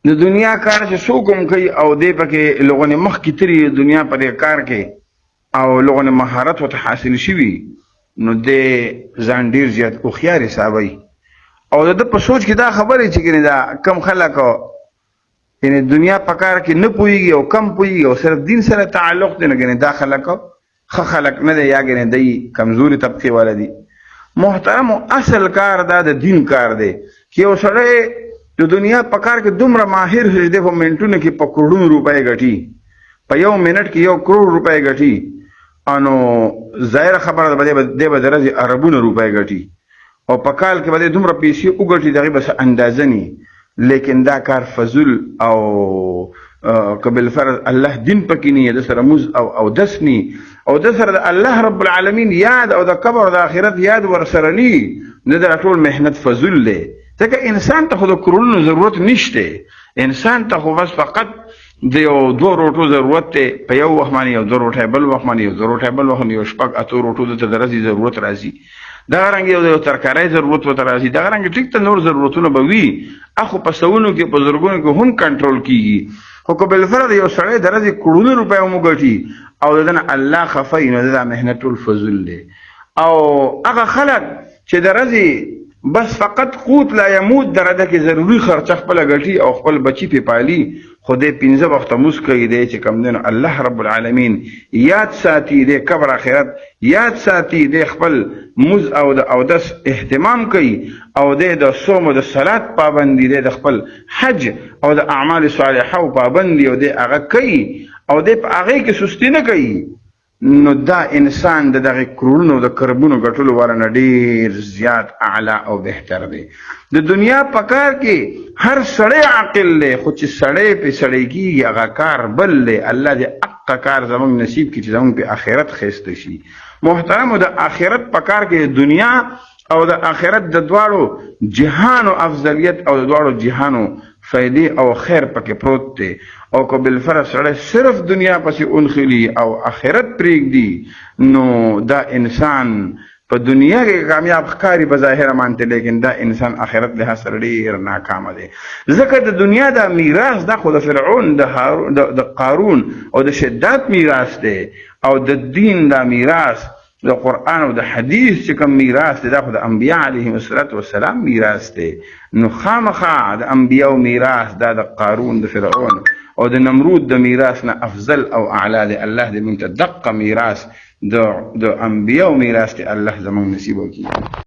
د دنیا کار چې څوک هم کوي او دی پکې لغونې مخکې تري دنیا په دې کار کې او لغونې مهارت ورته حاصل شوي نو دی ځان ډېر زیات هوښیار حسابوي او د ده په سوچ کې دا خبرې چې ګنې دا کم خلک یعنې دنیا په کار کې نه پوهېږي او کم پوهېږي او صرف دین سره تعلق دی نو ګنې دا خلک ښه خلک نه دی یا ګنې دی کمزوري طبقې والا دي. محترمو اصل کار دا د دین کار دی چې یو سړی د دنیا په کار کې دومره ماهر دی دی په منټونو کې په کروڑونو روپۍ ګټي په یو منټ کې 1 کروڑ روپۍ ګټي نو ظاهره خبره ده دی به د ورځې اربونه روپۍ ګټي او په کال کې به دی دومره پیسې وګټي د هغې به څه اندازه ني لیکن دا کار فضول او که بالفرض الله دین پکې ني د سره موز او اودس ني او د سره د الله رب العالمین یاد او د قبر او د آخرت یاد ورسره ني نه دا ټول محنت فضول دی. ځکه انسان ته خو د کروڑونو ضرورت نشته، انسان ته خو بس فقط د یو 2 روټو ضرورت دی په یو وخت باندې یو 2 روټۍ بل وخت باندې یو 2 روټۍ بل وخت یو 6-8 روټو ته د ورځې ضرورت راځي دغه رنګ یو ترکارۍ ضرورت ورته راځي دغه رنګ ټیک ته نور ضرورتونه به وي اخو په سوونو کې په زرګونو کې هم کنټرول کیږي خو که بالفرض یو سړی د ورځې کروڑونه روپۍ هم وګټي او د ده نه الله خفه نو د دا محنت ټول فضول دی. او هغه خلک چې د ورځې بس فقط قوت لا يموت درجه کې ضروري خرچه خپل غټي او خپل بچي په پالي خو دې 15 وخت موس کوي دی چې کم دین الله رب العالمین یاد ساتي د قبر آخرت یاد ساتي د خپل موز او د اودس اهتمام کوي او د صوم او د صلات پابندي د خپل حج او د اعمال صالحه او پابندي او د هغه کوي او د هغه کې سستی نه کوي نو دا انسان د دغه کروڑونو د کربونو ګټلو ورنه ډیر زیات اعلی او بهتر دی. د دنیا په کار کې هر سړی عاقل دی خو چې سړی په سړی کېږي هغه کار بل دی. الله دې حق کار زموږ نصیب کړي چې زموږ په آخرت ښایسته شي. محترمو د آخرت په کار کې دنیا او د آخرت د دواړو جهانو افضلیت او د دواړو جهانو فائدې او خیر پکې پروت دی او که بالفرض سړی صرف دنیا پسې انخلي او آخرت پرېږدي نو دا انسان په دنیا کې کامیاب ښکاري په ظاهره مانته لیکن دا انسان آخرت لحاظ سره ډېر ناکامه دی. ځکه د دنیا دا میراث دا خو د فرعون د قارون او د شداد میراث دی او د دین دا میراث د قرآن او د حدیث چې کوم میراث دی دا خو د انبیاء علیهم السلام میراث دی. نو خامخا د انبیاء میراث دا د قارون د فرعون او د نمرود د میراث نه افضل او اعلی دی. الله دې موږ ته دقه میراث د انبیاء میراث دی الله زموږ نصیب وکړي.